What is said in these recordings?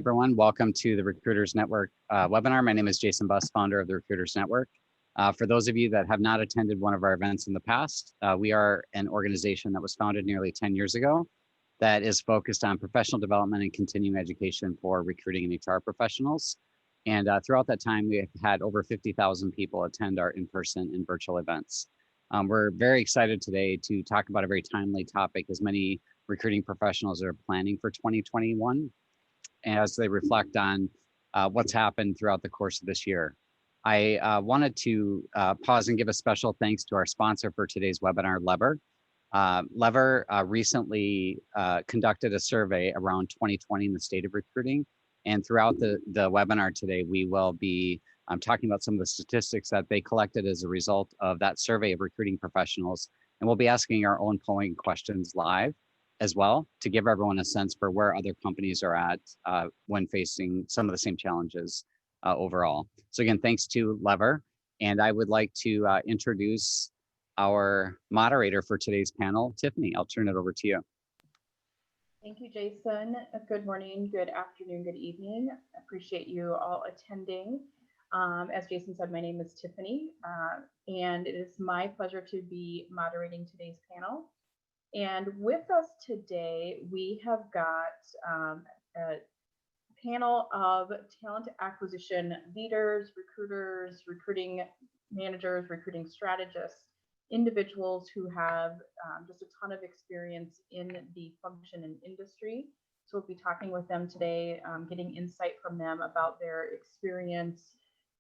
Everyone, welcome to the Recruiters Network webinar. My name is Jason Buss, founder of the Recruiters Network. For those of you that have not attended one of our events in the past, we are an organization that was founded nearly 10 years ago that is focused on professional development and continuing education for recruiting and HR professionals. And throughout that time, we have had over 50,000 people attend our in-person and virtual events. We're very excited today to talk about a very timely topic, as many recruiting professionals are planning for 2021 as they reflect on what's happened throughout the course of this year. I wanted to pause and give a special thanks to our sponsor for today's webinar, Lever. Lever recently conducted a survey around 2020 in the state of recruiting. And throughout the webinar today, we will be talking about some of the statistics that they collected as a result of that survey of recruiting professionals. And we'll be asking our own polling questions live as well to give everyone a sense for where other companies are at when facing some of the same challenges overall. So again, thanks to Lever. And I would like to introduce our moderator for today's panel, Tiffany. I'll turn it over to you. Thank you, Jason. Good morning, good afternoon, good evening. I appreciate you all attending. As Jason said, my name is Tiffany, and it is my pleasure to be moderating today's panel. And with us today, we have got a panel of talent acquisition leaders, recruiters, recruiting managers, recruiting strategists, individuals who have just a ton of experience in the function and industry. So we'll be talking with them today, getting insight from them about their experience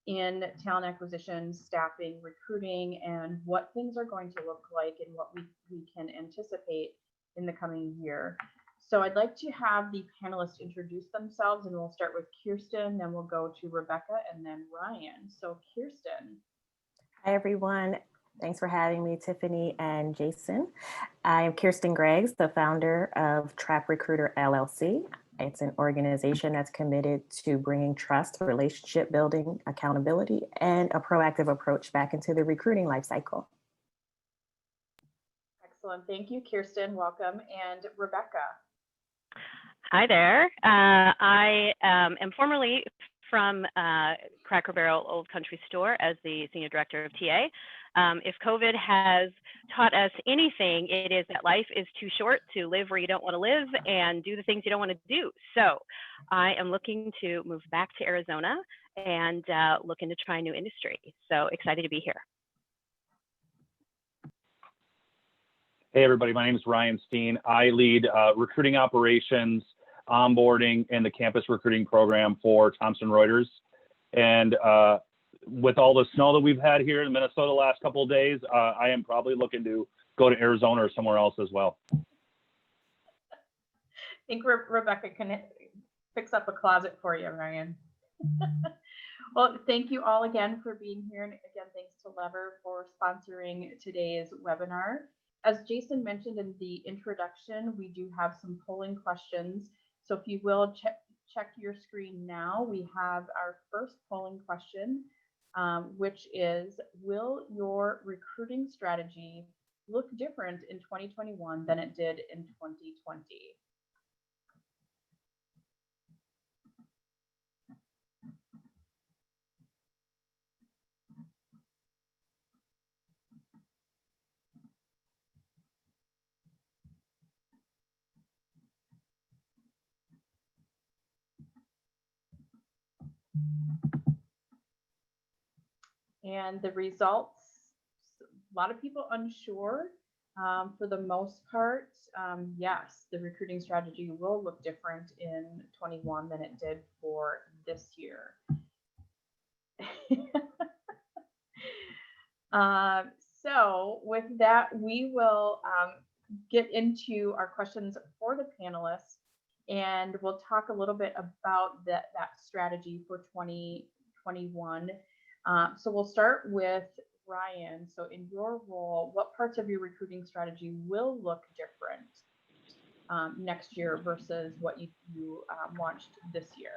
in talent acquisition, staffing, recruiting, and what things are going to look like and what we can anticipate in the coming year. So I'd like to have the panelists introduce themselves, and we'll start with Kirsten, then we'll go to Rebecca, and then Ryan. So Kirsten. Hi, everyone. Thanks for having me, Tiffany and Jason. I am Kirsten Greggs, the founder of Trap Recruiter LLC. It's an organization that's committed to bringing trust, relationship building, accountability, and a proactive approach back into the recruiting lifecycle. Excellent. Thank you, Kirsten. Welcome. And Rebecca. Hi there. I am formerly from Cracker Barrel Old Country Store as the Senior Director of TA. If COVID has taught us anything, it is that life is too short to live where you don't want to live and do the things you don't want to do. So I am looking to move back to Arizona and looking to try a new industry. So excited to be here. Hey, everybody. My name is Ryan Steen. I lead recruiting operations, onboarding, and the campus recruiting program for Thomson Reuters. And with all the snow that we've had here in Minnesota the last couple of days, I am probably looking to go to Arizona or somewhere else as well. I think Rebecca can fix up a closet for you, Ryan. Well, thank you all again for being here. And again, thanks to Lever for sponsoring today's webinar. As Jason mentioned in the introduction, we do have some polling questions. So if you will check your screen now, we have our first polling question, which is, will your recruiting strategy look different in 2021 than it did in 2020? And the results, a lot of people unsure. For the most part, yes, the recruiting strategy will look different in 21 than it did for this year. So with that, we will get into our questions for the panelists, and we'll talk a little bit about that strategy for 2021. So we'll start with Ryan. So in your role, what parts of your recruiting strategy will look different next year versus what you launched this year?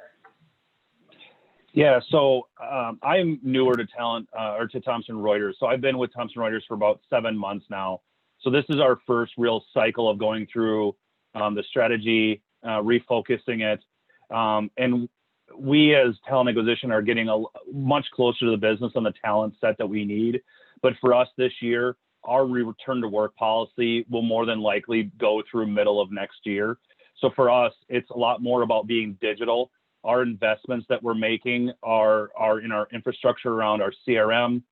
Yeah, so I'm newer to talent or to Thomson Reuters. So I've been with Thomson Reuters for about 7 months now. So this is our first real cycle of going through the strategy, refocusing it. And we as talent acquisition are getting much closer to the business on the talent set that we need. But for us this year, our return to work policy will more than likely go through middle of next year. So for us, it's a lot more about being digital. Our investments that we're making are in our infrastructure around our CRM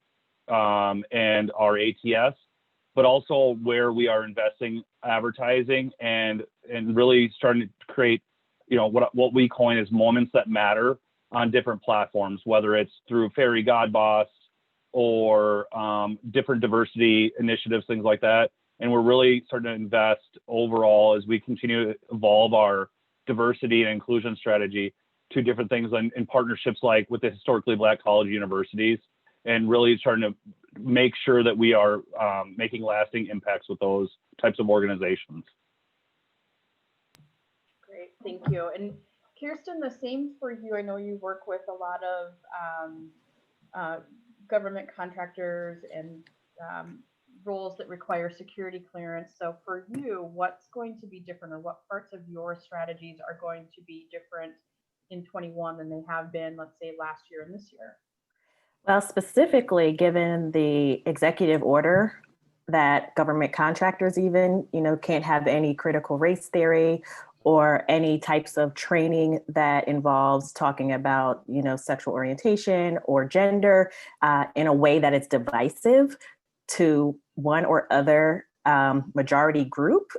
and our ATS, but also where we are investing advertising and really starting to create, what we coin as moments that matter on different platforms, whether it's through Fairy Godboss or different diversity initiatives, things like that. And we're really starting to invest overall as we continue to evolve our diversity and inclusion strategy to different things in partnerships like with the historically Black college universities, and really starting to make sure that we are making lasting impacts with those types of organizations. Great, thank you. And Kirsten, the same for you. I know you work with a lot of government contractors and roles that require security clearance. So for you, what's going to be different, or what parts of your strategies are going to be different in 21 than they have been, let's say, last year and this year? Well, specifically, given the executive order that government contractors even, can't have any critical race theory or any types of training that involves talking about, sexual orientation or gender in a way that it's divisive to one or other majority group.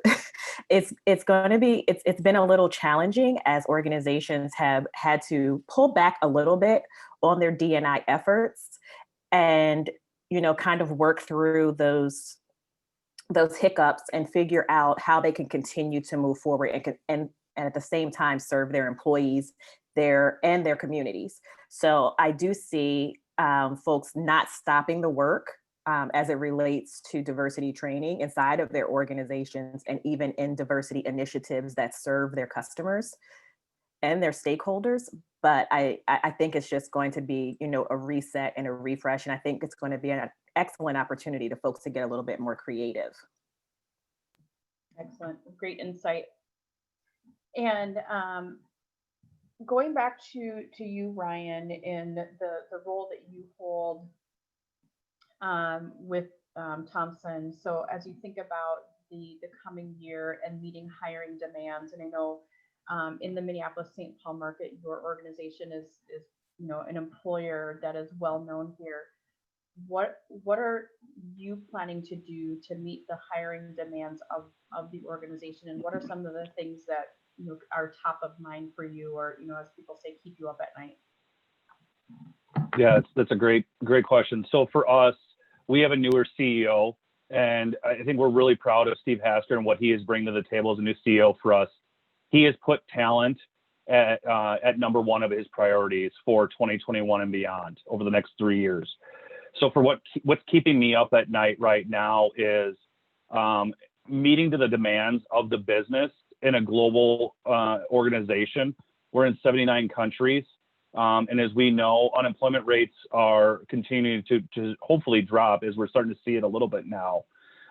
It's been a little challenging as organizations have had to pull back a little bit on their DE&I efforts and, kind of work through those hiccups and figure out how they can continue to move forward and at the same time serve their employees and their communities. So I do see folks not stopping the work as it relates to diversity training inside of their organizations and even in diversity initiatives that serve their customers and their stakeholders. But I think it's just going to be, a reset and a refresh. And I think it's going to be an excellent opportunity to folks to get a little bit more creative. Excellent, great insight. And going back to you, Ryan, in the role that you hold with Thomson. So as you think about the coming year and meeting hiring demands, and I know in the Minneapolis-St. Paul market, your organization is an employer that is well known here. What are you planning to do to meet the hiring demands of the organization, and what are some of the things that are top of mind for you, or as people say, keep you up at night? Yeah, that's a great question. So for us, we have a newer CEO, and I think we're really proud of Steve Hasker and what he is bringing to the table as a new CEO for us. He has put talent at number one of his priorities for 2021 and beyond over the next 3 years. So for what's keeping me up at night right now is meeting to the demands of the business in a global organization. We're in 79 countries. And as we know, unemployment rates are continuing to hopefully drop, as we're starting to see it a little bit now.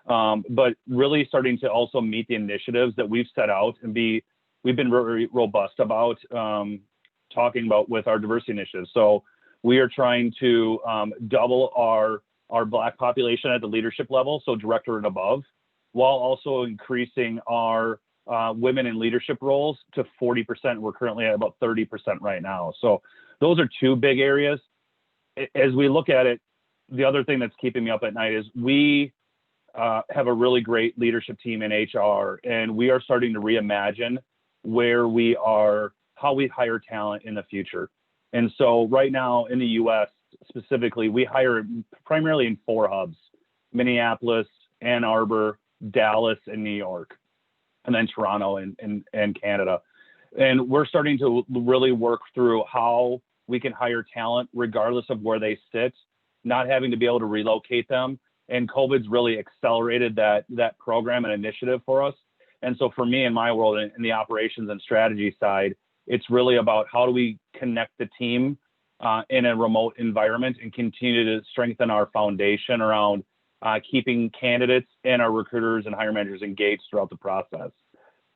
But really starting to also meet the initiatives that we've set out and we've been very robust about talking about with our diversity initiatives. So we are trying to double our Black population at the leadership level, so director and above, while also increasing our women in leadership roles to 40%. We're currently at about 30% right now. So those are two big areas. As we look at it, the other thing that's keeping me up at night is we have a really great leadership team in HR, and we are starting to reimagine how we hire talent in the future. And so right now in the US specifically, we hire primarily in 4 hubs: Minneapolis, Ann Arbor, Dallas, and New York, and then Toronto and Canada. And we're starting to really work through how we can hire talent regardless of where they sit, not having to be able to relocate them. And COVID's really accelerated that program and initiative for us. And so for me in my world, in the operations and strategy side, it's really about how do we connect the team in a remote environment and continue to strengthen our foundation around keeping candidates and our recruiters and hiring managers engaged throughout the process.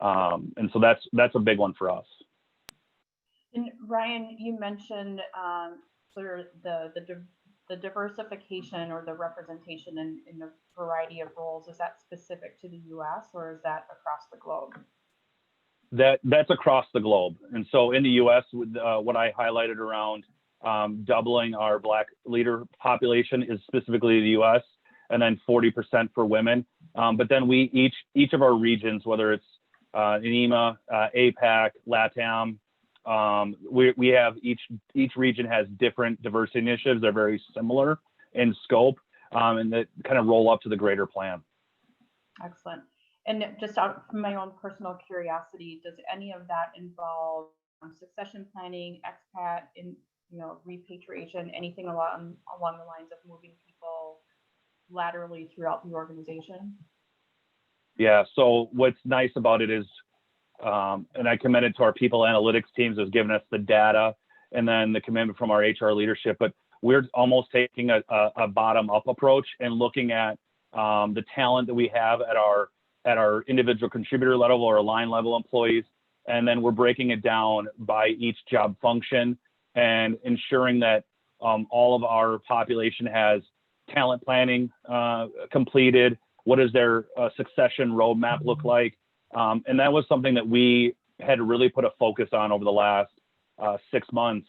And so that's a big one for us. And Ryan, you mentioned sort of the diversification or the representation in a variety of roles. Is that specific to the U.S. or is that across the globe? That's across the globe. And so in the U.S., with what I highlighted around doubling our Black leader population is specifically the U.S. and then 40% for women. But then we each of our regions, whether it's EMEA, APAC, LATAM, we have each region has different diversity initiatives. They're very similar in scope, and that kind of roll up to the greater plan. Excellent. And just out from my own personal curiosity, does any of that involve succession planning, expat, repatriation, anything along the lines of moving people laterally throughout the organization? Yeah. So what's nice about it is, and I commend it to our people analytics teams, has given us the data and then the commitment from our HR leadership. But we're almost taking a bottom-up approach and looking at the talent that we have at our individual contributor level or line level employees, and then we're breaking it down by each job function and ensuring that all of our population has talent planning completed. What does their succession roadmap look like? And that was something that we had really put a focus on over the last 6 months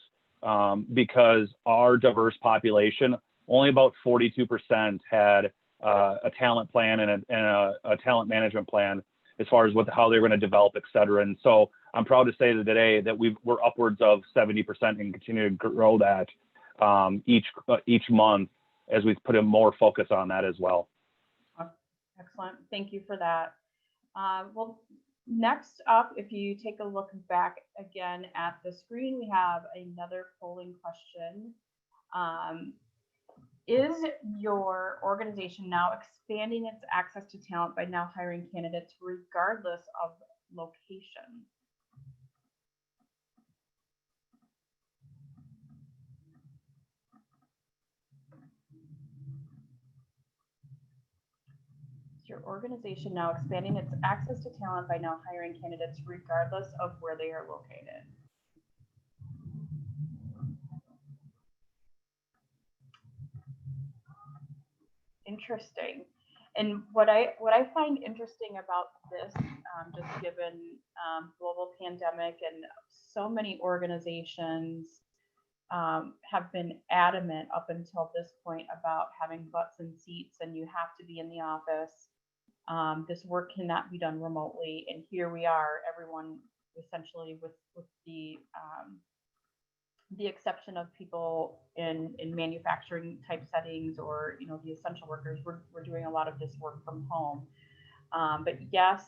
because our diverse population, only about 42% had a talent plan and a talent management plan as far as how they're going to develop, et cetera. And so I'm proud to say that today that we're upwards of 70% and continue to grow that each month as we put in more focus on that as well. Excellent. Thank you for that. Well, next up, if you take a look back again at the screen, we have another polling question. Is your organization now expanding its access to talent by now hiring candidates regardless of location? Is your organization now expanding its access to talent by now hiring candidates regardless of where they are located? Interesting. And what I find interesting about this, just given global pandemic and so many organizations have been adamant up until this point about having butts in seats and you have to be in the office. This work cannot be done remotely. And here we are, everyone essentially with the exception of people in manufacturing type settings or the essential workers, we're doing a lot of this work from home. But yes,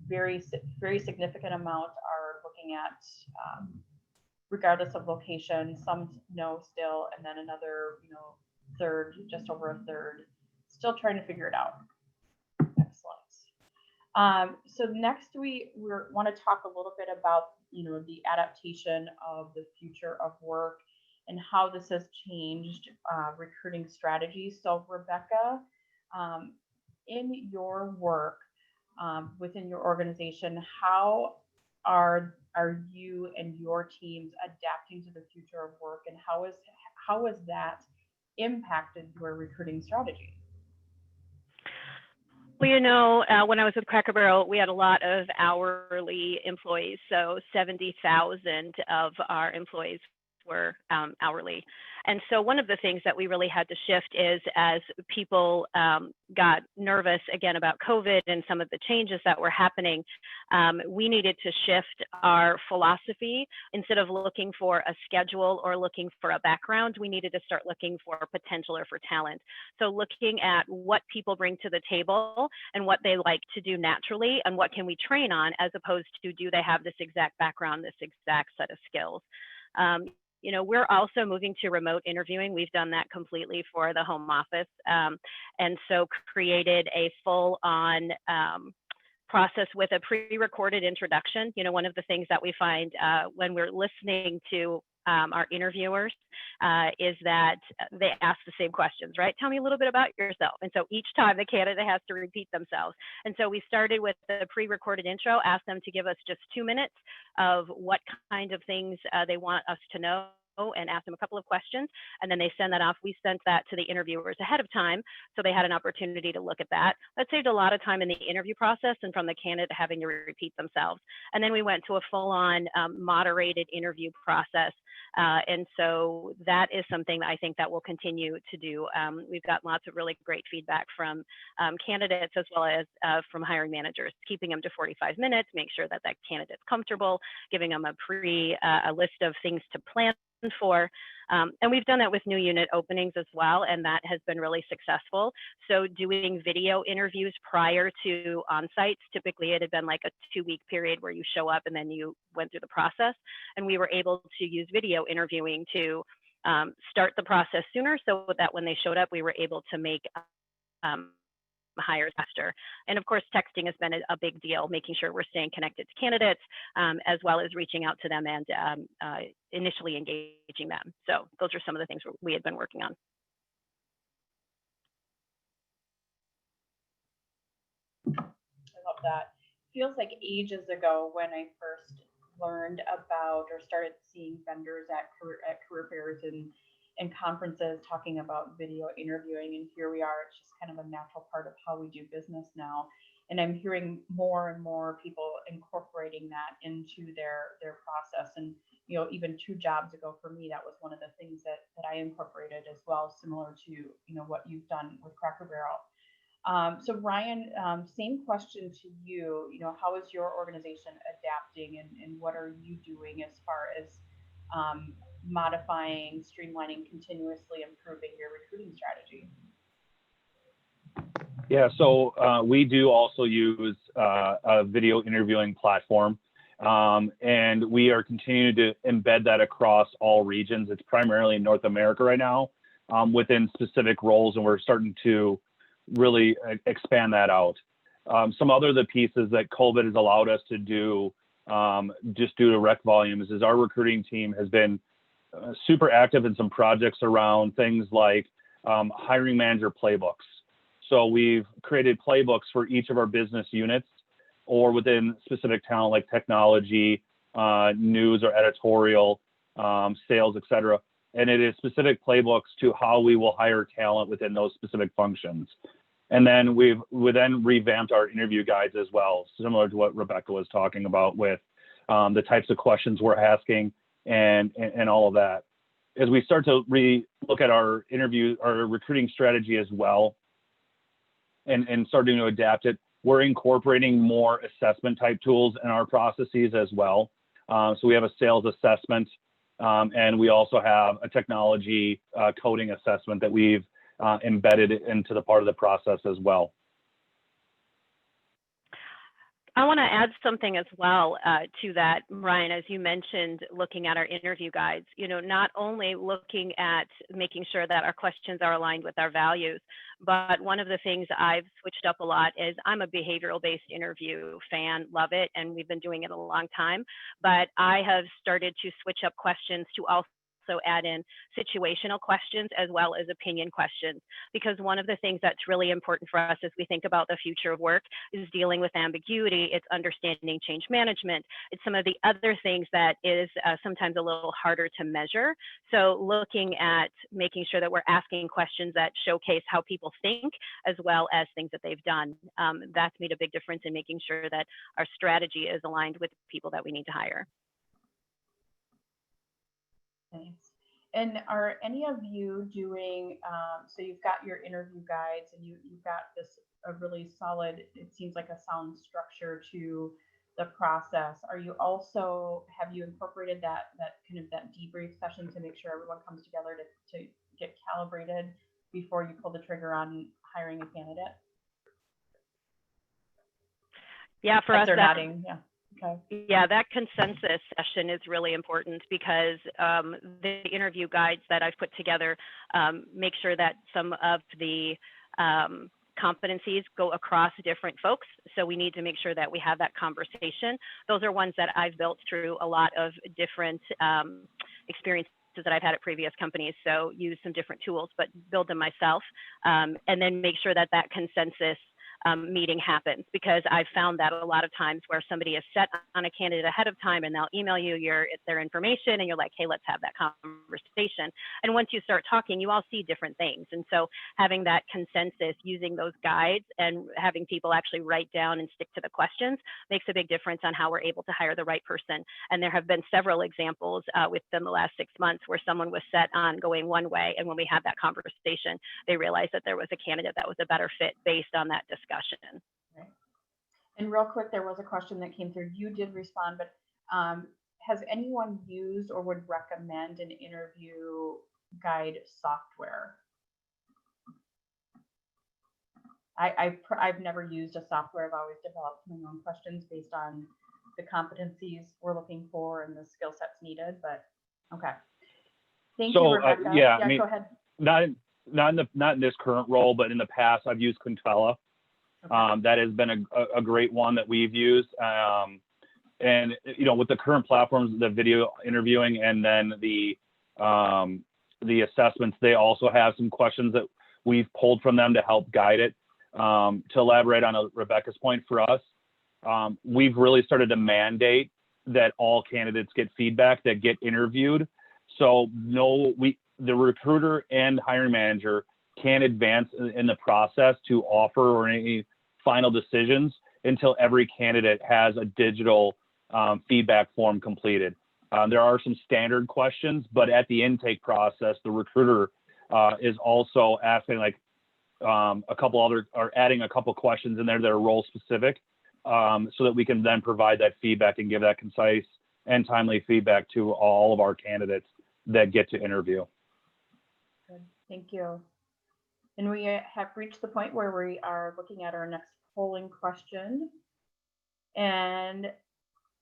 very significant amount are looking at regardless of location. Some no still, and then another third, just over a third, still trying to figure it out. Excellent. So next we want to talk a little bit about the adaptation of the future of work and how this has changed recruiting strategies. So Rebecca, in your work within your organization, how are you and your teams adapting to the future of work, and how has that impacted your recruiting strategy? Well, when I was with Cracker Barrel, we had a lot of hourly employees. So 70,000 of our employees were hourly. And so one of the things that we really had to shift is as people got nervous again about COVID and some of the changes that were happening, we needed to shift our philosophy. Instead of looking for a schedule or looking for a background, we needed to start looking for potential or for talent. So looking at what people bring to the table and what they like to do naturally and what can we train on, as opposed to do they have this exact background, this exact set of skills. We're also moving to remote interviewing. We've done that completely for the home office. And so created a full-on process with a pre-recorded introduction. One of the things that we find when we're listening to our interviewers is that they ask the same questions, right? Tell me a little bit about yourself. And so each time the candidate has to repeat themselves. And so we started with the pre-recorded intro, asked them to give us just 2 minutes of what kind of things they want us to know, and ask them a couple of questions, and then they send that off. We sent that to the interviewers ahead of time, so they had an opportunity to look at that. That saved a lot of time in the interview process and from the candidate having to repeat themselves. And then we went to a full-on moderated interview process. And so that is something that I think that we'll continue to do. We've got lots of really great feedback from candidates as well as from hiring managers, keeping them to 45 minutes, make sure that that candidate's comfortable, giving them a list of things to plan for. And we've done that with new unit openings as well, and that has been really successful. So doing video interviews prior to on-sites, typically it had been like a 2-week period where you show up and then you went through the process. And we were able to use video interviewing to start the process sooner so that when they showed up, we were able to make hires faster. And of course, texting has been a big deal, making sure we're staying connected to candidates, as well as reaching out to them and initially engaging them. So those are some of the things we had been working on. I love that. Feels like ages ago when I first learned about or started seeing vendors at career fairs and conferences talking about video interviewing, and here we are. It's just kind of a natural part of how we do business now. And I'm hearing more and more people incorporating that into their process. And even 2 jobs ago for me, that was one of the things that I incorporated as well, similar to what you've done with Cracker Barrel. So Ryan, same question to you. How is your organization adapting, and what are you doing as far as modifying, streamlining, continuously improving your recruiting strategy? Yeah, so we do also use a video interviewing platform, and we are continuing to embed that across all regions. It's primarily in North America right now, within specific roles, and we're starting to really expand that out. Some other the pieces that COVID has allowed us to do, just due to rec volumes, is our recruiting team has been super active in some projects around things like hiring manager playbooks. So we've created playbooks for each of our business units, or within specific talent like technology, news or editorial, sales, etc. And it is specific playbooks to how we will hire talent within those specific functions. And then we then revamped our interview guides as well, similar to what Rebecca was talking about with the types of questions we're asking and all of that. As we start to look at our recruiting strategy as well, and starting to adapt it, we're incorporating more assessment type tools in our processes as well. So we have a sales assessment, and we also have a technology coding assessment that we've embedded into the part of the process as well. I want to add something as well to that, Ryan, as you mentioned, looking at our interview guides, not only looking at making sure that our questions are aligned with our values, but one of the things I've switched up a lot is I'm a behavioral-based interview fan, love it, and we've been doing it a long time, but I have started to switch up questions to also add in situational questions as well as opinion questions, because one of the things that's really important for us as we think about the future of work is dealing with ambiguity. It's understanding change management. It's some of the other things that is sometimes a little harder to measure. So looking at making sure that we're asking questions that showcase how people think as well as things that they've done. That's made a big difference in making sure that our strategy is aligned with the people that we need to hire. Thanks. And are any of you doing, so you've got your interview guides and you've got this a really solid, it seems like a sound structure to the process. Are you also, have you incorporated that kind of that debrief session to make sure everyone comes together to get calibrated before you pull the trigger on hiring a candidate? Yeah, for us, nodding. Yeah. Okay. Yeah, that consensus session is really important because the interview guides that I've put together make sure that some of the competencies go across different folks. So we need to make sure that we have that conversation. Those are ones that I've built through a lot of different experiences that I've had at previous companies. So use some different tools, but build them myself, and then make sure that that consensus meeting happens, because I've found that a lot of times where somebody is set on a candidate ahead of time and they'll email you their information and you're like, hey, let's have that conversation. And once you start talking, you all see different things. And so having that consensus, using those guides and having people actually write down and stick to the questions makes a big difference on how we're able to hire the right person. And there have been several examples within the last 6 months where someone was set on going one way, and when we had that conversation, they realized that there was a candidate that was a better fit based on that discussion. Right. And real quick, there was a question that came through. You did respond, but has anyone used or would recommend an interview guide software? I've never used a software. I've always developed my own questions based on the competencies we're looking for and the skill sets needed. But okay, thank you, Rebecca. Yeah, I mean, go ahead. Not in this current role, but in the past, I've used Quintella. Okay. That has been a great one that we've used. And with the current platforms, the video interviewing and then the assessments, they also have some questions that we've pulled from them to help guide it. To elaborate on Rebecca's point, for us, we've really started to mandate that all candidates get feedback, that get interviewed. So the recruiter and hiring manager can't advance in the process to offer or any final decisions until every candidate has a digital feedback form completed. There are some standard questions, but at the intake process, the recruiter is also asking a couple other, or adding a couple questions in there that are role specific, so that we can then provide that feedback and give that concise and timely feedback to all of our candidates that get to interview. Good. Thank you. And we have reached the point where we are looking at our next polling question. And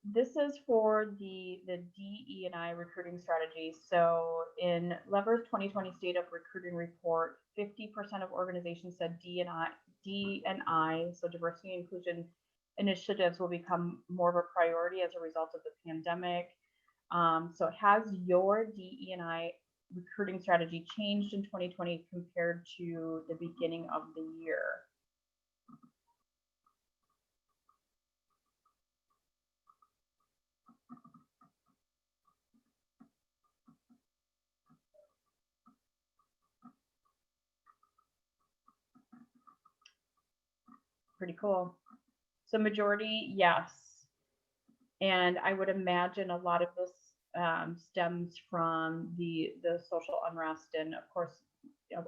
this is for the DE&I recruiting strategy. So in Lever's 2020 State of Recruiting Report, 50% of organizations said DE&I, so diversity and inclusion initiatives, will become more of a priority as a result of the pandemic. So has your DE&I recruiting strategy changed in 2020 compared to the beginning of the year? Pretty cool. So majority, yes. And I would imagine a lot of this stems from the social unrest. And of course,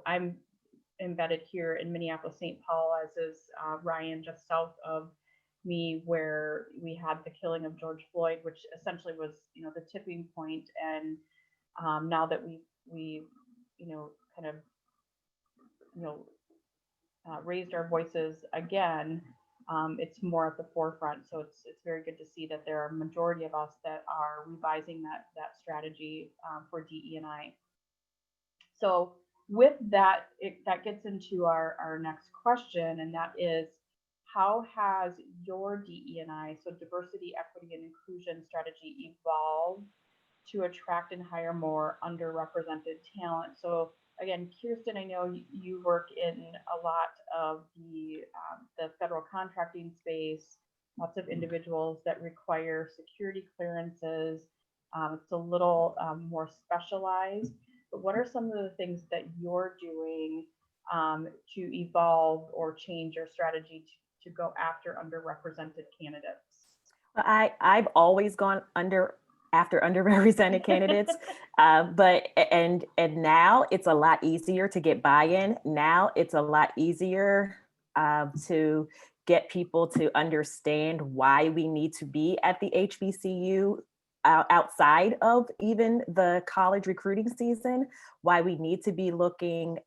I'm embedded here in Minneapolis, St. Paul, as is Ryan, just south of me, where we had the killing of George Floyd, which essentially was, the tipping point. And now that we kind of, raised our voices again, it's more at the forefront. So it's very good to see that there are a majority of us that are revising that strategy for DE&I. So with that, that gets into our next question, and that is, how has your DE&I, so diversity, equity, and inclusion strategy, evolved to attract and hire more underrepresented talent? So again, Kirsten, I know you work in a lot of the federal contracting space, lots of individuals that require security clearances. It's a little more specialized, but what are some of the things that you're doing to evolve or change your strategy to go after underrepresented candidates? I've always gone after underrepresented candidates, but now it's a lot easier to get buy-in. Now it's a lot easier to get people to understand why we need to be at the HBCU outside of even the college recruiting season, why we need to be looking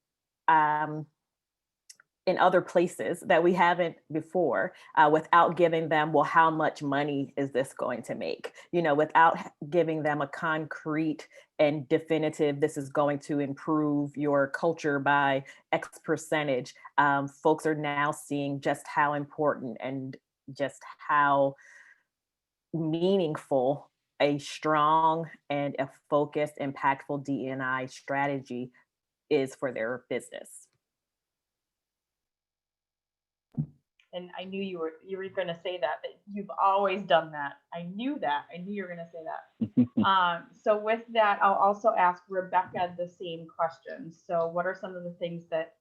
in other places that we haven't before, without giving them, well, how much money is this going to make? Without giving them a concrete and definitive, this is going to improve your culture by X percentage. Folks are now seeing just how important and just how meaningful a strong and a focused, impactful DE&I strategy is for their business. And I knew you were going to say that you've always done that. I knew that. I knew you were going to say that. So with that, I'll also ask Rebecca the same question. So what are some of the things that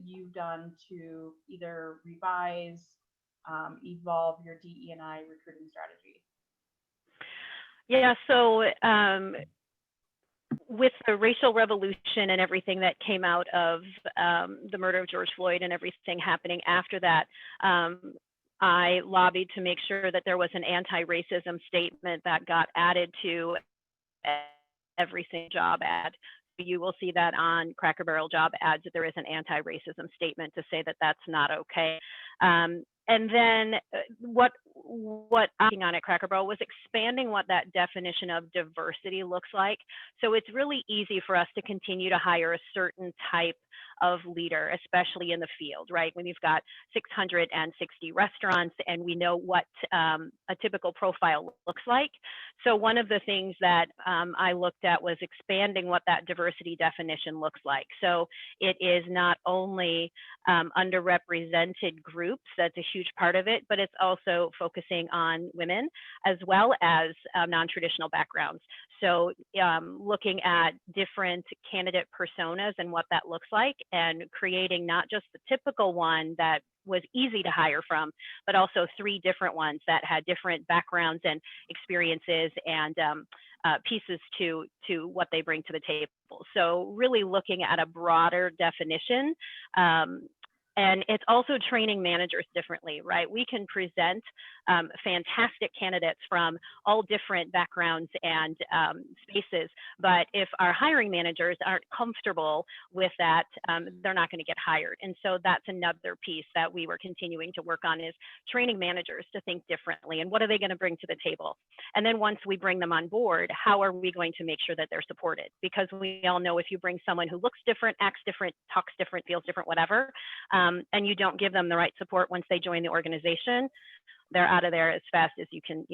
you've done to either revise, evolve your DE&I recruiting strategy? Yeah, so with the racial revolution and everything that came out of the murder of George Floyd and everything happening after that, I lobbied to make sure that there was an anti-racism statement that got added to every single job ad. You will see that on Cracker Barrel job ads, that there is an anti-racism statement to say that that's not okay. And then what I'm working on at Cracker Barrel was expanding what that definition of diversity looks like. So it's really easy for us to continue to hire a certain type of leader, especially in the field, right? When you've got 660 restaurants and we know what a typical profile looks like. So one of the things that I looked at was expanding what that diversity definition looks like. So it is not only underrepresented groups, that's a huge part of it, but it's also focusing on women as well as non-traditional backgrounds. So looking at different candidate personas and what that looks like, and creating not just the typical one that was easy to hire from, but also 3 different ones that had different backgrounds and experiences and pieces to what they bring to the table. So really looking at a broader definition. And it's also training managers differently, right? We can present fantastic candidates from all different backgrounds and spaces, but if our hiring managers aren't comfortable with that, they're not going to get hired. And so that's another piece that we were continuing to work on, is training managers to think differently and what are they going to bring to the table? And then once we bring them on board, how are we going to make sure that they're supported? Because we all know if you bring someone who looks different, acts different, talks different, feels different, whatever, and you don't give them the right support once they join the organization, they're out of there as fast as you can,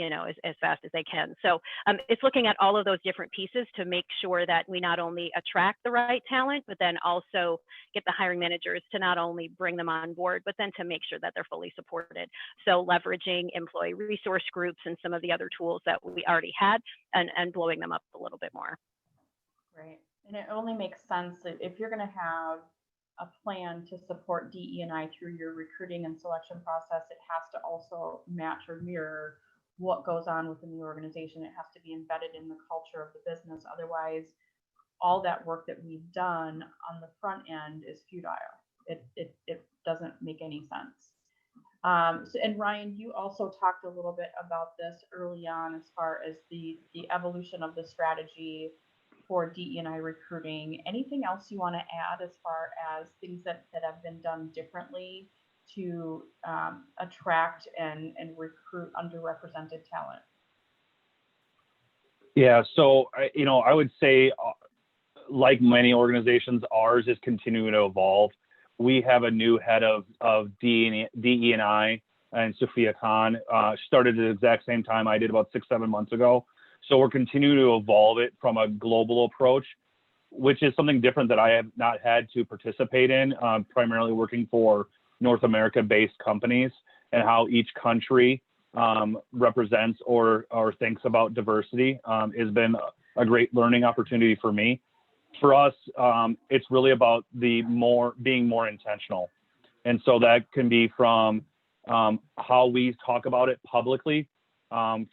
as fast as they can. So it's looking at all of those different pieces to make sure that we not only attract the right talent, but then also get the hiring managers to not only bring them on board, but then to make sure that they're fully supported. So leveraging employee resource groups and some of the other tools that we already had, and blowing them up a little bit more. Right. And it only makes sense that if you're going to have a plan to support DE&I through your recruiting and selection process, it has to also match or mirror what goes on within the organization. It has to be embedded in the culture of the business. Otherwise, all that work that we've done on the front end is futile. It doesn't make any sense. And Ryan, you also talked a little bit about this early on as far as the evolution of the strategy for DE&I recruiting. Anything else you want to add as far as things that have been done differently to attract and recruit underrepresented talent? Yeah, so I would say, like many organizations, ours is continuing to evolve. We have a new head of DE&I, and Sophia Khan started at the exact same time I did, about 6-7 months ago. So we're continuing to evolve it from a global approach, which is something different that I have not had to participate in, primarily working for North America-based companies, and how each country represents or thinks about diversity has been a great learning opportunity for me. For us, it's really about being more intentional. And so that can be from how we talk about it publicly,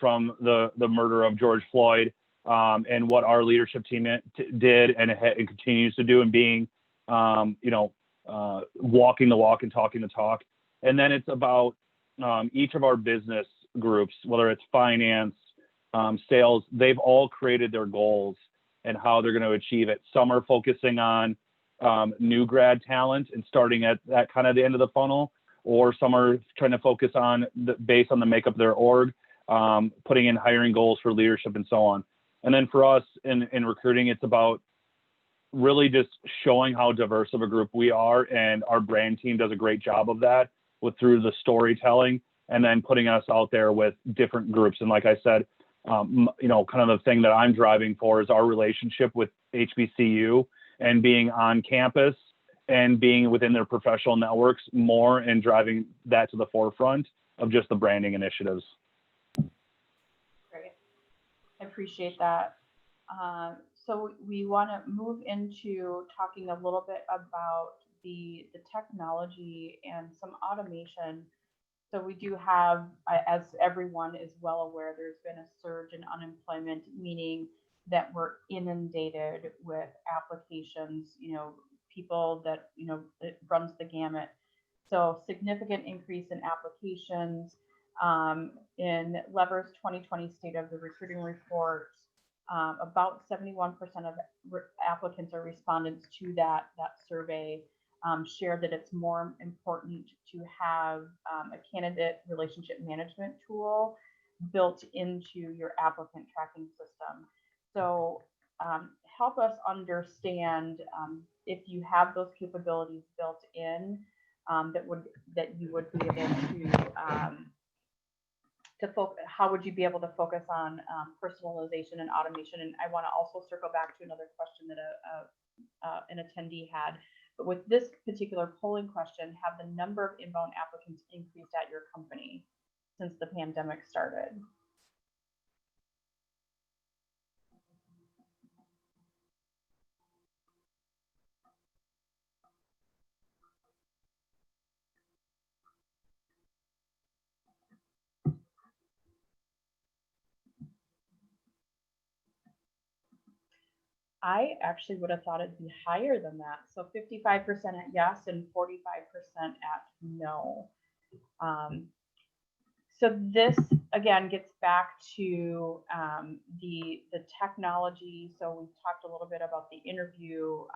from the murder of George Floyd, and what our leadership team did and continues to do, and being, walking the walk and talking the talk. And then it's about each of our business groups, whether it's finance, sales, they've all created their goals and how they're going to achieve it. Some are focusing on new grad talent and starting at that kind of the end of the funnel, or some are trying to focus on based on the makeup of their org, putting in hiring goals for leadership and so on. And then for us in recruiting, it's about really just showing how diverse of a group we are, and our brand team does a great job of that through the storytelling, and then putting us out there with different groups. And like I said, You know, kind of the thing that I'm driving for is our relationship with HBCU and being on campus and being within their professional networks more and driving that to the forefront of just the branding initiatives. Great. I appreciate that. So we want to move into talking a little bit about the technology and some automation. So we do have, as everyone is well aware, there's been a surge in unemployment, meaning that we're inundated with applications, you know, people that, you know, it runs the gamut. So significant increase in applications. In Lever's 2020 State of the Recruiting Report, about 71% of applicants or respondents to that survey shared that it's more important to have a candidate relationship management tool built into your applicant tracking system. So help us understand if you have those capabilities built in that you would be able to focus. How would you be able to focus on personalization and automation? And I want to also circle back to another question that an attendee had. But with this particular polling question, have the number of inbound applicants increased at your company since the pandemic started? I actually would have thought it'd be higher than that. So 55% at yes and 45% at no. So this again gets back to the technology. So we talked a little bit about the interview,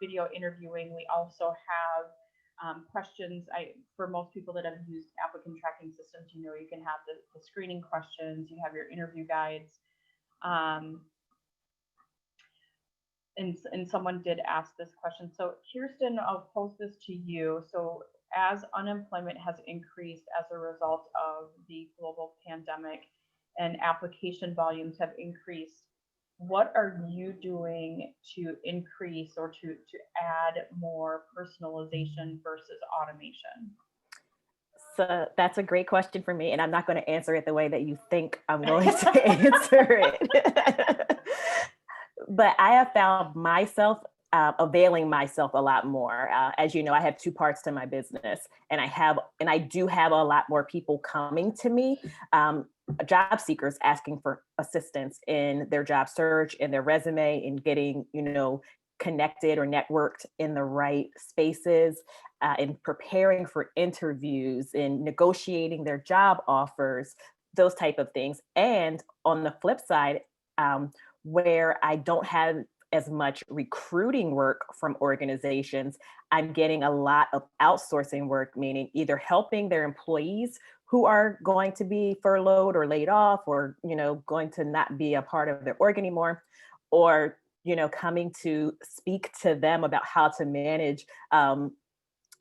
video interviewing. We also have questions. For most people that have used applicant tracking systems, you know, you can have the screening questions. You have your interview guides. And someone did ask this question. So Kirsten, I'll pose this to you. So as unemployment has increased as a result of the global pandemic and application volumes have increased, what are you doing to increase or to add more personalization versus automation? So that's a great question for me, and I'm not going to answer it the way that you think I'm going to answer it. But I have found myself availing myself a lot more. As you know, I have two parts to my business, and I do have a lot more people coming to me, job seekers asking for assistance in their job search, in their resume, in getting, you know, connected or networked in the right spaces, in preparing for interviews, in negotiating their job offers, those type of things. And on the flip side, where I don't have as much recruiting work from organizations, I'm getting a lot of outsourcing work, meaning either helping their employees who are going to be furloughed or laid off, or, you know, going to not be a part of their org anymore, or, you know, coming to speak to them about how to manage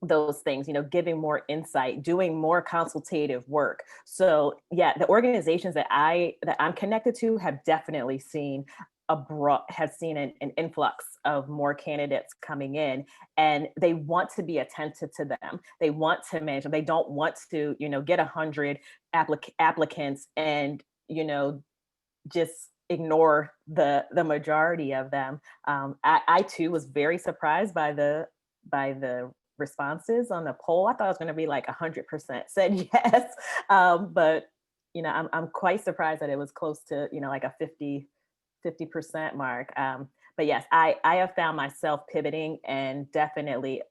those things, you know, giving more insight, doing more consultative work. So yeah, the organizations that I'm connected to have definitely seen an influx of more candidates coming in, and they want to be attentive to them. They want to manage them. They don't want to, you know, get 100 applicants and, you know, just ignore the majority of them. I too was very surprised by the responses on the poll. I thought it was going to be like 100% said yes, but you know, I'm quite surprised that it was close to, you know, like a 50% mark. But yes, I have found myself pivoting and definitely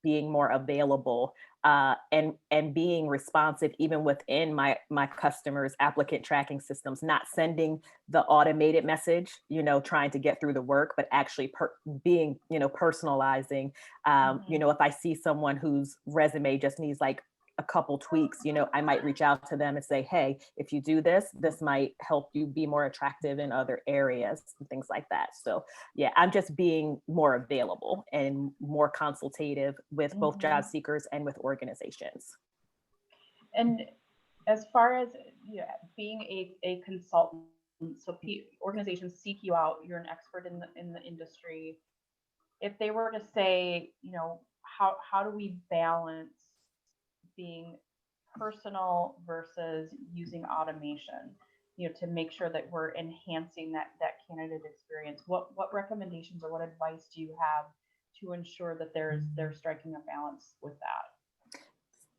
being more available and being responsive even within my customers' applicant tracking systems, not sending the automated message, you know, trying to get through the work, but actually being, you know, personalizing. You know, if I see someone whose resume just needs like a couple tweaks, you know, I might reach out to them and say, hey, if you do this, this might help you be more attractive in other areas and things like that. So yeah, I'm just being more available and more consultative with both job seekers and with organizations. And as far as being a consultant So organizations seek you out. You're an expert in the industry. If they were to say, you know, how do we balance being personal versus using automation, you know, to make sure that we're enhancing that candidate experience? What recommendations or what advice do you have to ensure that they're striking a balance with that?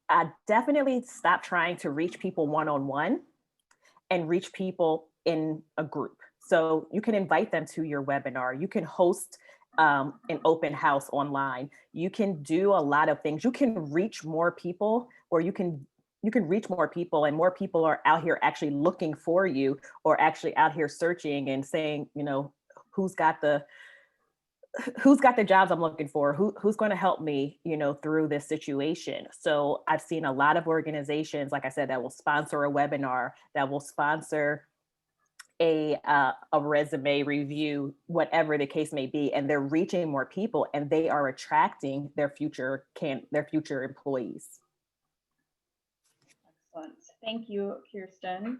I definitely stop trying to reach people one-on-one and reach people in a group. So you can invite them to your webinar. You can host an open house online. You can do a lot of things. You can reach more people, or you can reach more people, and more people are out here actually looking for you, or actually out here searching and saying, you know, who's got the jobs I'm looking for, who's going to help me, you know, through this situation. So I've seen a lot of organizations, like I said, that will sponsor a webinar, that will sponsor a resume review, whatever the case may be, and they're reaching more people, and they are attracting their future employees. Excellent. Thank you, Kirsten.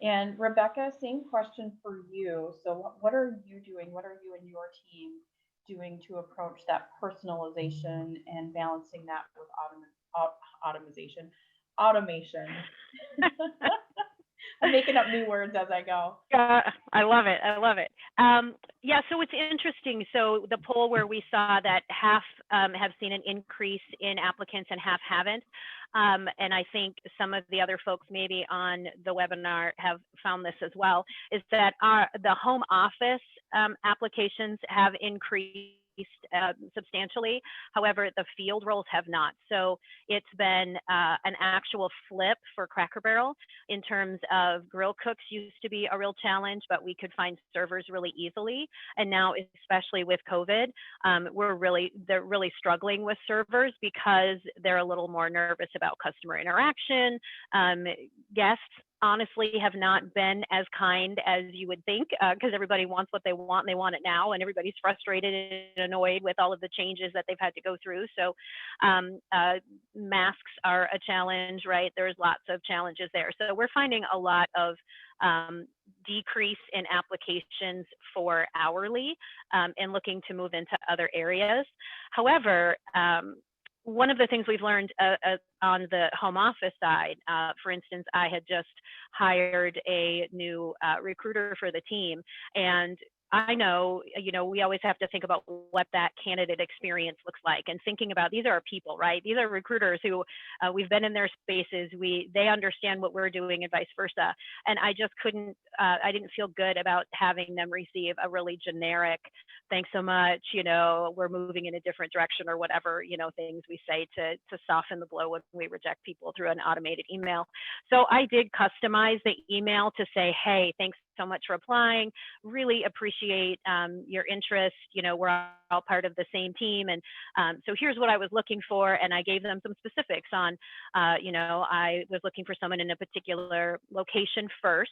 And Rebecca, same question for you. So what are you doing? What are you and your team doing to approach that personalization and balancing that with automation? I'm making up new words as I go. I love it. I love it. Yeah, so it's interesting. So the poll where we saw that half have seen an increase in applicants and half haven't. And I think some of the other folks maybe on the webinar have found this as well, is that the home office applications have increased substantially. However, the field roles have not. So it's been an actual flip for Cracker Barrel in terms of grill cooks used to be a real challenge, but we could find servers really easily. And now, especially with COVID, they're really struggling with servers because they're a little more nervous about customer interaction. Guests honestly have not been as kind as you would think, because everybody wants what they want and they want it now, and everybody's frustrated and annoyed with all of the changes that they've had to go through. So masks are a challenge, right? There's lots of challenges there. So we're finding a lot of decrease in applications for hourly and looking to move into other areas. However, one of the things we've learned on the home office side, for instance, I had just hired a new recruiter for the team, and I know, you know, we always have to think about what that candidate experience looks like, and thinking about, these are our people, right? These are recruiters who we've been in their spaces. They understand what we're doing and vice versa. And I just couldn't, I didn't feel good about having them receive a really generic, thanks so much, you know, we're moving in a different direction, or whatever, you know, things we say to soften the blow when we reject people through an automated email. So I did customize the email to say, hey, thanks so much for applying. Really appreciate your interest. You know, we're all part of the same team. And so here's what I was looking for. And I gave them some specifics on, you know, I was looking for someone in a particular location first.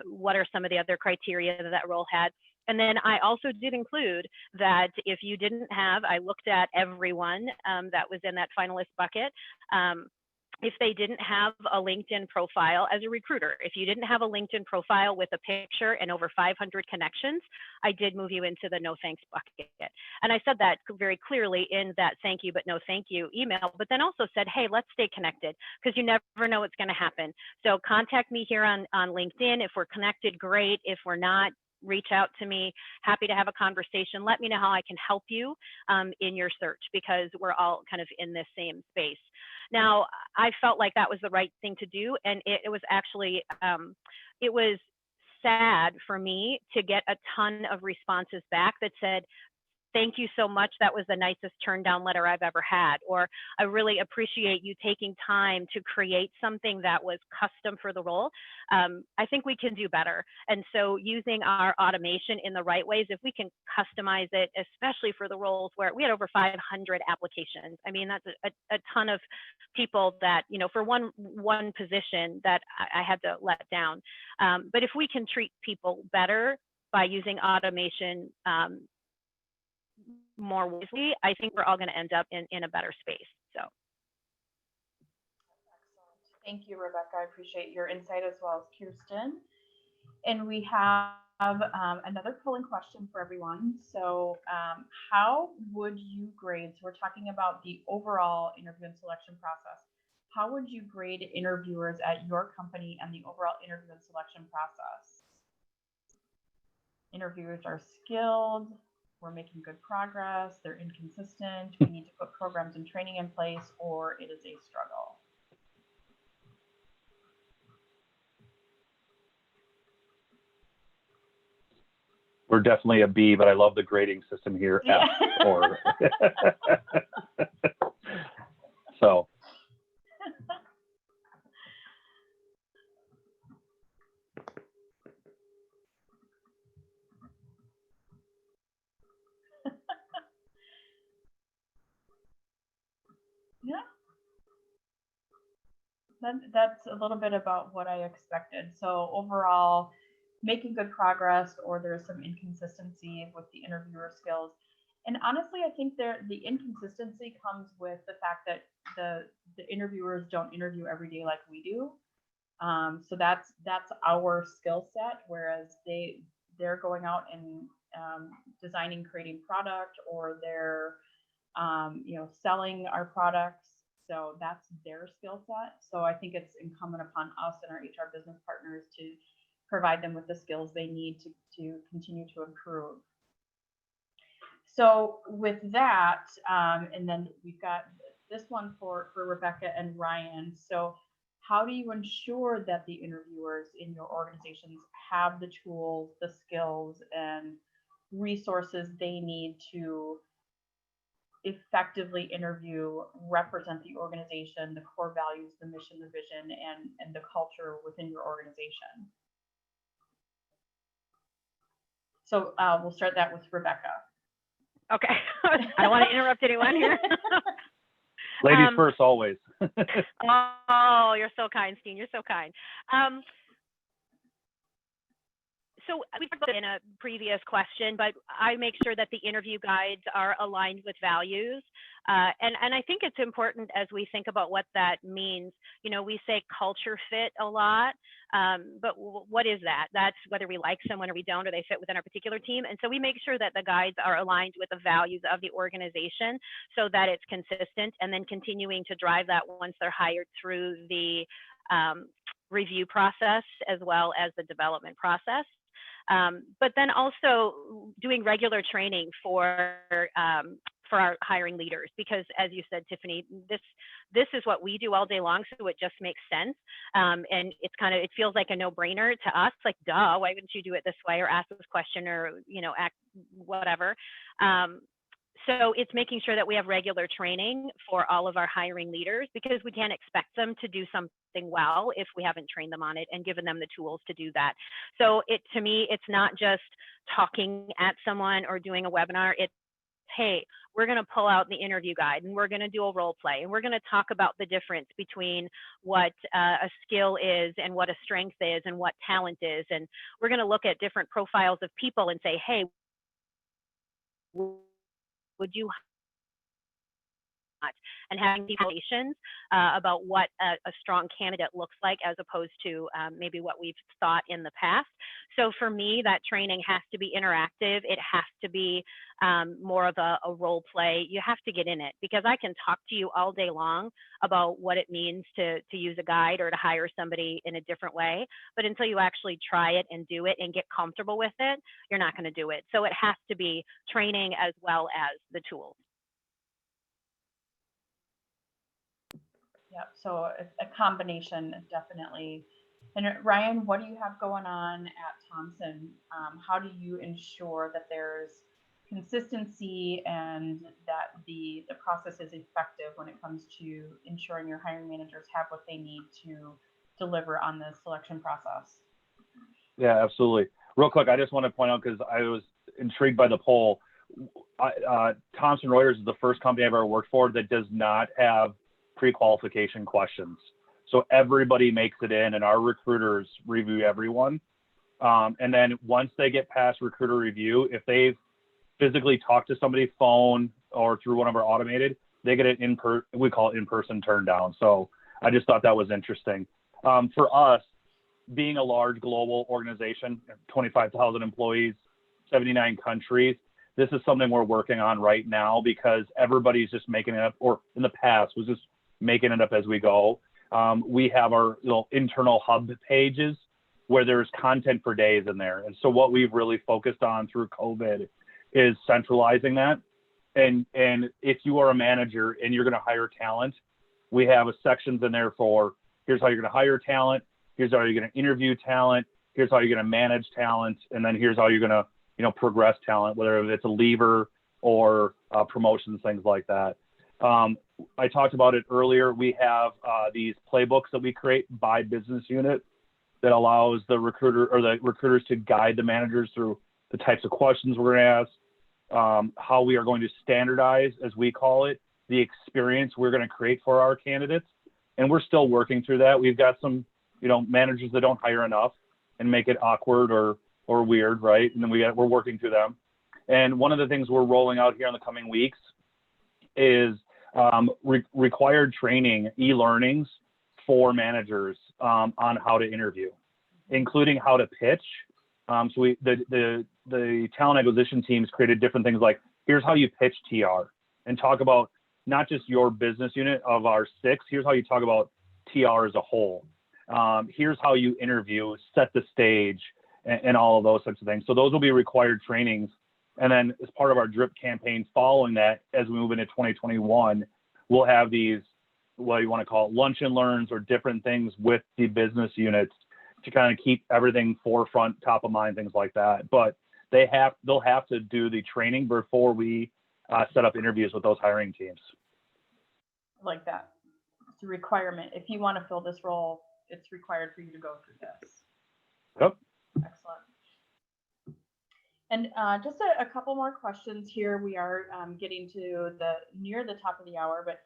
What are some of the other criteria that role had? And then I also did include that if you didn't have, I looked at everyone that was in that finalist bucket. If they didn't have a LinkedIn profile as a recruiter, if you didn't have a LinkedIn profile with a picture and over 500 connections, I did move you into the no thanks bucket. And I said that very clearly in that thank you, but no thank you email, but then also said, hey, let's stay connected, because you never know what's going to happen. So contact me here on LinkedIn. If we're connected, great. If we're not, reach out to me. Happy to have a conversation. Let me know how I can help you in your search, because we're all kind of in this same space. Now, I felt like that was the right thing to do. And it was actually, it was sad for me to get a ton of responses back that said, thank you so much. That was the nicest turn down letter I've ever had. Or I really appreciate you taking time to create something that was custom for the role. I think we can do better. And so using our automation in the right ways, if we can customize it, especially for the roles where we had over 500 applications. I mean, that's a ton of people that, you know, for one position that I had to let down. But if we can treat people better by using automation, more wisely, I think we're all going to end up in a better space. So. Excellent. Thank you, Rebecca. I appreciate your insight, as well as Kirsten. And we have another polling question for everyone. So how would you grade, so we're talking about the overall interview and selection process. How would you grade interviewers at your company and the overall interview and selection process? Interviewers are skilled, we're making good progress, they're inconsistent, we need to put programs and training in place, or it is a struggle. We're definitely a B, but I love the grading system here. Yeah. F or so. Yeah. That's a little bit about what I expected. So overall, making good progress, or there's some inconsistency with the interviewer skills. And honestly, I think the inconsistency comes with the fact that the interviewers don't interview every day like we do. So that's our skill set, whereas they're going out and designing, creating product, or they're selling our products. So that's their skill set. So I think it's incumbent upon us and our HR business partners to provide them with the skills they need to continue to improve. So with that, and then we've got this one for Rebecca and Ryan. So how do you ensure that the interviewers in your organizations have the tools, the skills, and resources they need to effectively interview, represent the organization, the core values, the mission, the vision, and the culture within your organization? So we'll start that with Rebecca. Okay. I don't want to interrupt anyone here. Ladies first, always. Oh, you're so kind, Steen. You're so kind. So we talked about it in a previous question, but I make sure that the interview guides are aligned with values. And I think it's important as we think about what that means. You know, we say culture fit a lot, but what is that? That's whether we like someone or we don't, or they fit within our particular team. And so we make sure that the guides are aligned with the values of the organization so that it's consistent, and then continuing to drive that once they're hired through the review process as well as the development process. But then also doing regular training for our hiring leaders, because as you said, Tiffany, this is what we do all day long, so it just makes sense. And it feels like a no-brainer to us, like, duh, why wouldn't you do it this way, or ask this question, or act whatever. So it's making sure that we have regular training for all of our hiring leaders, because we can't expect them to do something well if we haven't trained them on it and given them the tools to do that. So to me, it's not just talking at someone or doing a webinar. It's, hey, we're going to pull out the interview guide and we're going to do a role play, and we're going to talk about the difference between what a skill is and what a strength is and what talent is. And we're going to look at different profiles of people and say, hey, would you, and having conversations about what a strong candidate looks like, as opposed to maybe what we've thought in the past. So for me, that training has to be interactive. It has to be more of a role play. You have to get in it, because I can talk to you all day long about what it means to use a guide or to hire somebody in a different way. But until you actually try it and do it and get comfortable with it, you're not going to do it. So it has to be training as well as the tools. Yeah, so a combination, definitely. And Ryan, what do you have going on at Thomson? How do you ensure that there's consistency and that the process is effective when it comes to ensuring your hiring managers have what they need to deliver on the selection process? Yeah, absolutely. Real quick, I just want to point out, because I was intrigued by the poll. Thomson Reuters is the first company I've ever worked for that does not have pre-qualification questions. So everybody makes it in, and our recruiters review everyone. And then once they get past recruiter review, if they've physically talked to somebody, phone or through one of our automated, they get it we call it in-person turn down. So I just thought that was interesting. For us, being a large global organization, 25,000 employees, 79 countries, this is something we're working on right now because everybody's just making it up, or in the past was just making it up as we go. We have our little internal hub pages where there's content for days in there. And so what we've really focused on through COVID is centralizing that. And if you are a manager and you're going to hire talent, we have sections in there for here's how you're going to hire talent, here's how you're going to interview talent, here's how you're going to manage talent, and then here's how you're going to progress talent, whether it's a leaver or promotions, things like that. I talked about it earlier. We have these playbooks that we create by business unit that allows the recruiters to guide the managers through the types of questions we're going to ask, how we are going to standardize, as we call it, the experience we're going to create for our candidates. And we're still working through that. We've got some, managers that don't hire enough and make it awkward or weird, right? And then we're working through them. And one of the things we're rolling out here in the coming weeks is required training, e-learnings for managers on how to interview, including how to pitch. So the talent acquisition teams created different things like, here's how you pitch TR, and talk about not just your business unit of our 6, here's how you talk about TR as a whole. Here's how you interview, set the stage, and all of those types of things. So those will be required trainings. And then as part of our drip campaign following that, as we move into 2021, we'll have these, what you want to call it, lunch and learns or different things with the business units to kind of keep everything forefront, top of mind, things like that. But they'll have to do the training before we set up interviews with those hiring teams. I like that. It's a requirement. If you want to fill this role, it's required for you to go through this. Yep. Excellent. And just a couple more questions here. We are getting to near the top of the hour, but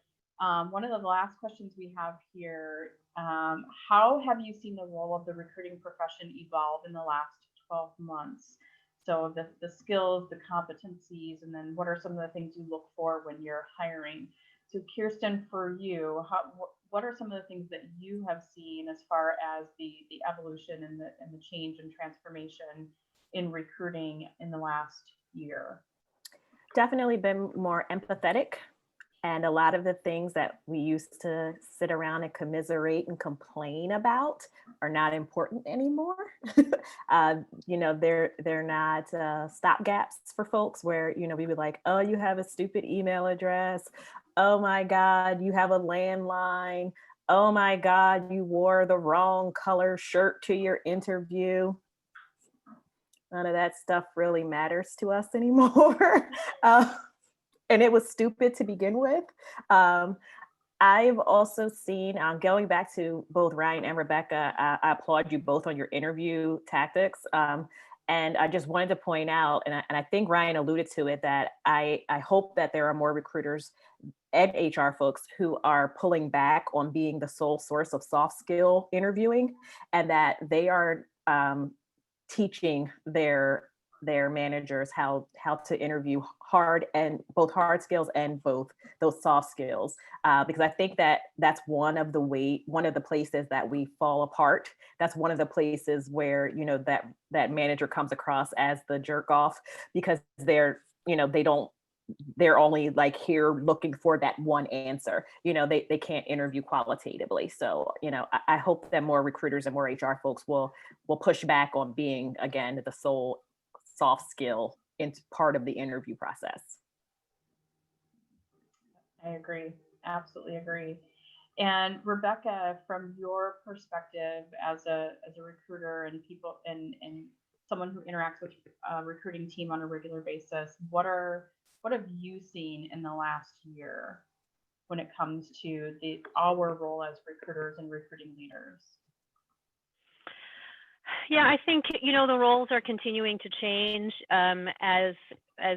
one of the last questions we have here, how have you seen the role of the recruiting profession evolve in the last 12 months? So the skills, the competencies, and then what are some of the things you look for when you're hiring? So Kirsten, for you, what are some of the things that you have seen as far as the evolution and the change and transformation in recruiting in the last year? Definitely been more empathetic. And a lot of the things that we used to sit around and commiserate and complain about are not important anymore. They're not stopgaps for folks where, we would like, oh, you have a stupid email address. Oh my God, you have a landline. Oh my God, you wore the wrong color shirt to your interview. None of that stuff really matters to us anymore. And it was stupid to begin with. I've also seen, going back to both Ryan and Rebecca, I applaud you both on your interview tactics. And I just wanted to point out, and I think Ryan alluded to it, that I hope that there are more recruiters and HR folks who are pulling back on being the sole source of soft skill interviewing, and that they are teaching their managers how to interview both hard skills and both those soft skills, because I think that that's one of the places that we fall apart. That's one of the places where that manager comes across as the jerk off, because they're only like here looking for that one answer. They can't interview qualitatively. So I hope that more recruiters and more HR folks will push back on being, again, the sole soft skill in part of the interview process. I agree. Absolutely agree. And Rebecca, from your perspective as a recruiter and someone who interacts with a recruiting team on a regular basis, what have you seen in the last year when it comes to our role as recruiters and recruiting leaders? Yeah, I think, the roles are continuing to change as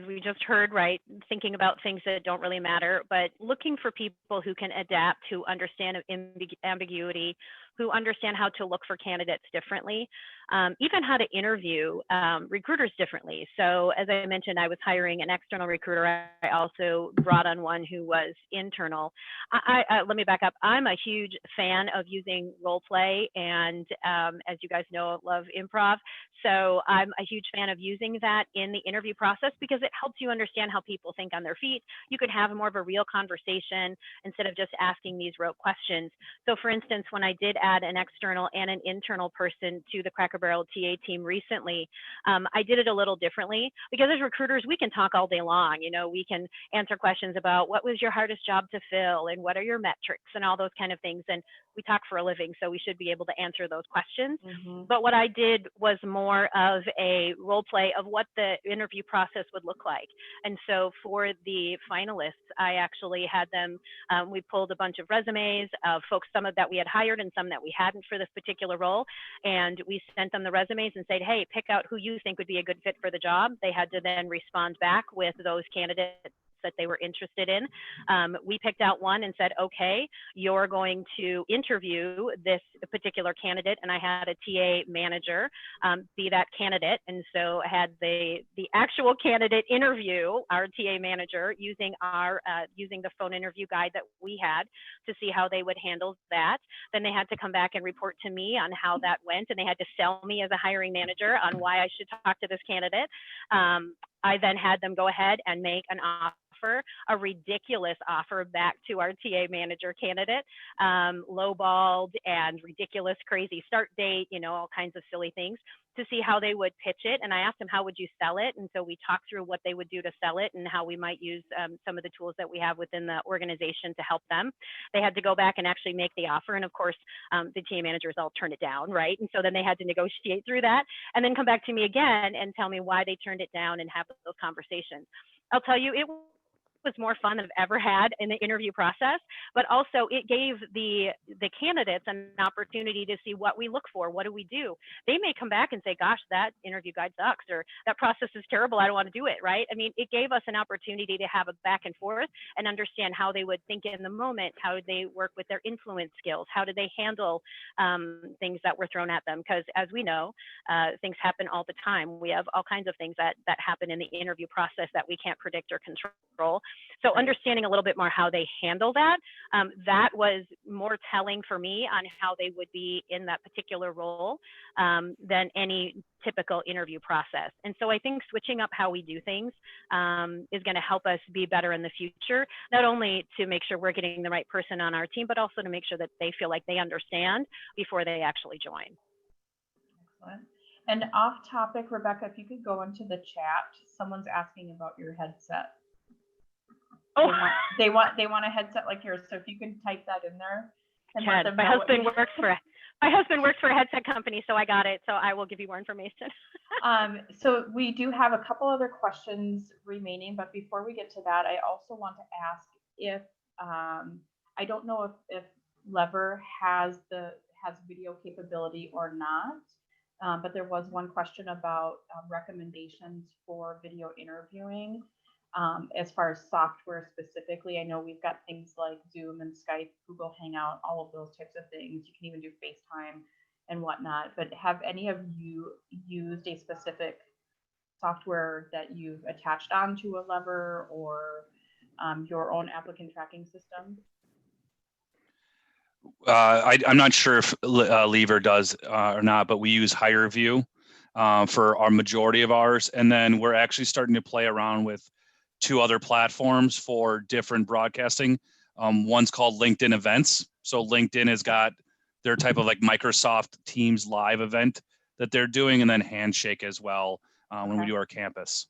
we just heard, right? Thinking about things that don't really matter, but looking for people who can adapt, who understand ambiguity, who understand how to look for candidates differently, even how to interview recruiters differently. So as I mentioned, I was hiring an external recruiter. I also brought on one who was internal. Let me back up. I'm a huge fan of using role play, and as you guys know, I love improv. So I'm a huge fan of using that in the interview process because it helps you understand how people think on their feet. You can have more of a real conversation instead of just asking these rote questions. So for instance, when I did add an external and an internal person to the Cracker Barrel TA team recently, I did it a little differently because as recruiters, we can talk all day long. You know, we can answer questions about what was your hardest job to fill and what are your metrics and all those kind of things. And we talk for a living, so we should be able to answer those questions. But what I did was more of a role play of what the interview process would look like. And so for the finalists, I actually had them, we pulled a bunch of resumes of folks, some of that we had hired and some that we hadn't for this particular role. And we sent them the resumes and said, hey, pick out who you think would be a good fit for the job. They had to then respond back with those candidates that they were interested in. We picked out one and said, okay, you're going to interview this particular candidate. And I had a TA manager be that candidate. And so I had the actual candidate interview our TA manager using using the phone interview guide that we had to see how they would handle that. Then they had to come back and report to me on how that went. And they had to sell me as a hiring manager on why I should talk to this candidate. I then had them go ahead and make an offer, a ridiculous offer back to our TA manager candidate, lowballed and ridiculous, crazy start date, you know, all kinds of silly things to see how they would pitch it. And I asked them, how would you sell it? And so we talked through what they would do to sell it and how we might use some of the tools that we have within the organization to help them. They had to go back and actually make the offer. And of course, the TA managers all turned it down, right? And so then they had to negotiate through that and then come back to me again and tell me why they turned it down and have those conversations. I'll tell you, it was more fun than I've ever had in the interview process, but also it gave the candidates an opportunity to see what we look for. What do we do? They may come back and say, gosh, that interview guide sucks, or that process is terrible, I don't want to do it, right? I mean, it gave us an opportunity to have a back and forth and understand how they would think in the moment, how they work with their influence skills, how do they handle things that were thrown at them? Because as we know, things happen all the time. We have all kinds of things that happen in the interview process that we can't predict or control. So understanding a little bit more how they handle that, that was more telling for me on how they would be in that particular role than any typical interview process. And so I think switching up how we do things is going to help us be better in the future, not only to make sure we're getting the right person on our team, but also to make sure that they feel like they understand before they actually join. Excellent. And off topic, Rebecca, if you could go into the chat, someone's asking about your headset. Oh, they want a headset like yours. So if you can type that in there. And let them my know husband works for a headset company, so I got it. So I will give you more information. So we do have a couple other questions remaining, but before we get to that, I also want to ask if I don't know if Lever has video capability or not, but there was one question about recommendations for video interviewing. As far as software specifically, I know we've got things like Zoom and Skype, Google Hangout, all of those types of things. You can even do FaceTime and whatnot. But have any of you used a specific software that you've attached onto a Lever or your own applicant tracking system? I'm not sure if Lever does or not, but we use HireVue for our majority of ours. And then we're actually starting to play around with 2 other platforms for different broadcasting. One's called LinkedIn Events. So LinkedIn has got their type of like Microsoft Teams live event that they're doing, and then Handshake as well when we do our campus.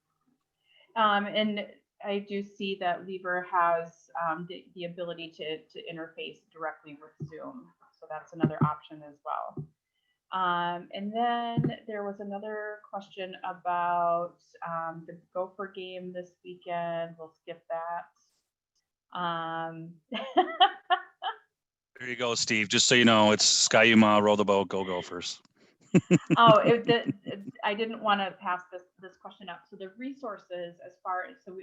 And I do see that Lever has the ability to interface directly with Zoom. So that's another option as well. And then there was another question about the Gopher game this weekend. We'll skip that. There you go, Steve. Just so you know, it's Sky-U-Ma, row the boat, go Gophers. Oh, I didn't want to pass this question up. So the resources,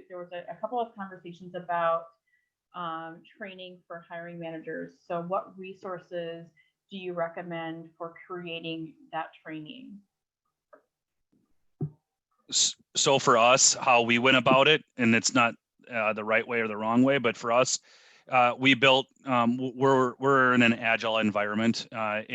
there was a couple of conversations about training for hiring managers. So what resources do you recommend for creating that training? So for us, how we went about it, and it's not the right way or the wrong way, but for us, we built. We're in an agile environment at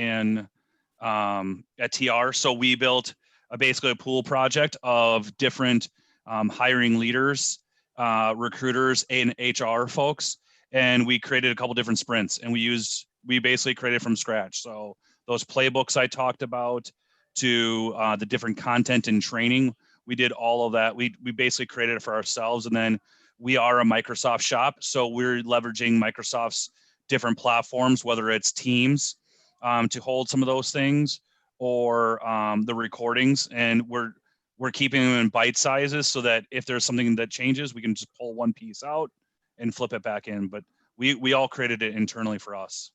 TR, so we built basically a pool project of different hiring leaders, recruiters, and HR folks, and we created a couple different sprints, and we basically created from scratch. So those playbooks I talked about, to the different content and training, we did all of that. We basically created it for ourselves, and then we are a Microsoft shop, so we're leveraging Microsoft's different platforms, whether it's Teams to hold some of those things, or the recordings, and we're keeping them in bite sizes so that if there's something that changes, we can just pull one piece out and flip it back in. But we all created it internally for us.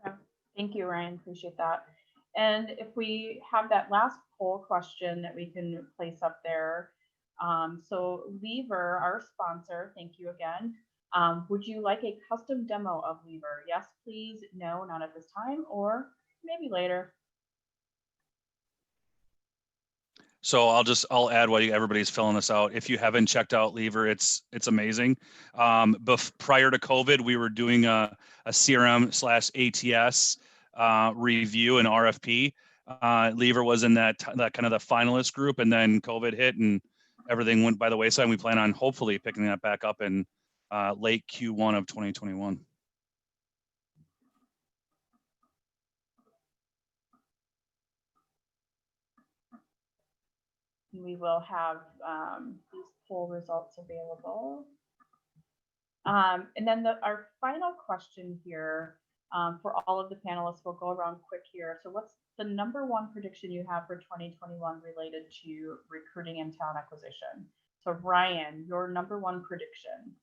Okay, thank you, Ryan. Appreciate that. And if we have that last poll question that we can place up there. So Lever, our sponsor, thank you again. Would you like a custom demo of Lever? Yes, please. No, not at this time, or maybe later. So I'll add while everybody's filling this out. If you haven't checked out Lever, it's amazing. Prior to COVID, we were doing a CRM/ATS review and RFP. Lever was in that kind of the finalist group, and then COVID hit and everything went by the wayside. And we plan on hopefully picking that back up in late Q1 of 2021. We will have these poll results available. And then our final question here for all of the panelists, we'll go around quick here. So what's the #1 prediction you have for 2021 related to recruiting and talent acquisition? So Ryan, your #1 prediction.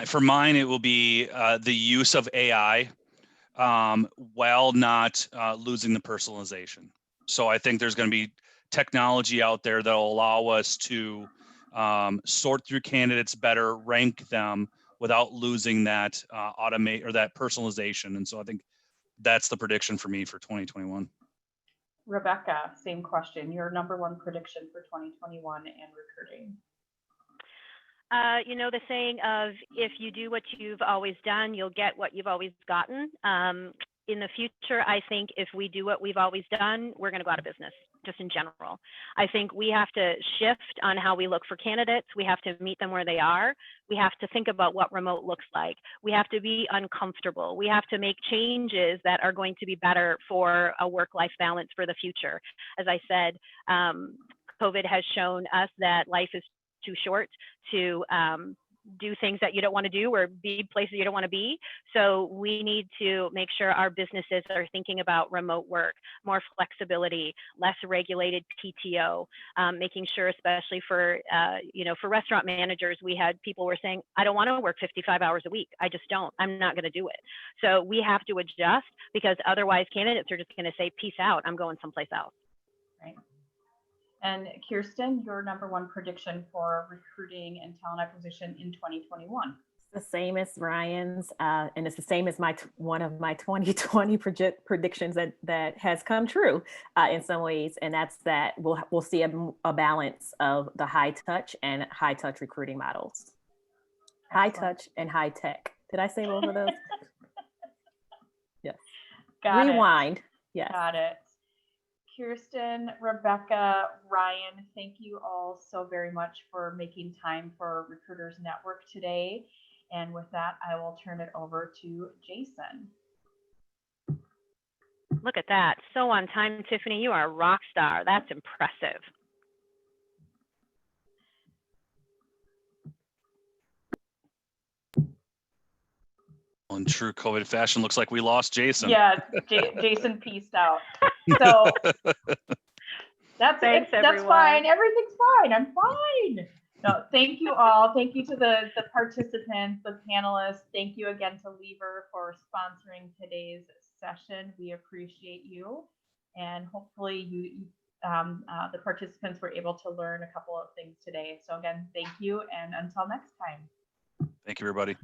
For mine, it will be the use of AI while not losing the personalization. So I think there's going to be technology out there that will allow us to sort through candidates better, rank them without losing that automate or that personalization. And so I think that's the prediction for me for 2021. Rebecca, same question. Your #1 prediction for 2021 and recruiting. You know, the saying of, if you do what you've always done, you'll get what you've always gotten. In the future, I think if we do what we've always done, we're going to go out of business, just in general. I think we have to shift on how we look for candidates. We have to meet them where they are. We have to think about what remote looks like. We have to be uncomfortable. We have to make changes that are going to be better for a work-life balance for the future. As I said, COVID has shown us that life is too short to do things that you don't want to do or be places you don't want to be. So we need to make sure our businesses are thinking about remote work, more flexibility, less regulated PTO, making sure, especially for, for restaurant managers, we had people were saying, I don't want to work 55 hours a week. I just don't. I'm not going to do it. So we have to adjust, because otherwise candidates are just going to say, peace out, I'm going someplace else. Right. And Kirsten, your #1 prediction for recruiting and talent acquisition in 2021? The same as Ryan's, and it's the same as one of my 2020 predictions that has come true in some ways, and that's that we'll see a balance of the high touch and high touch recruiting models. High touch and high tech. Did I say both of those? Yes. Got Rewind. It. Yes. Got it. Kirsten, Rebecca, Ryan, thank you all so very much for making time for Recruiters Network today. And with that, I will turn it over to Jason. Look at that. So on time, Tiffany. You are a rock star. That's impressive. In true COVID fashion, looks like we lost Jason. Yeah, Jason peaced out. So that's Thanks, that's everyone. fine. Everything's fine. I'm fine. No, thank you all. Thank you to the participants, the panelists. Thank you again to Lever for sponsoring today's session. We appreciate you, and hopefully the participants were able to learn a couple of things today. So again, thank you, and until next time. Thank you, everybody.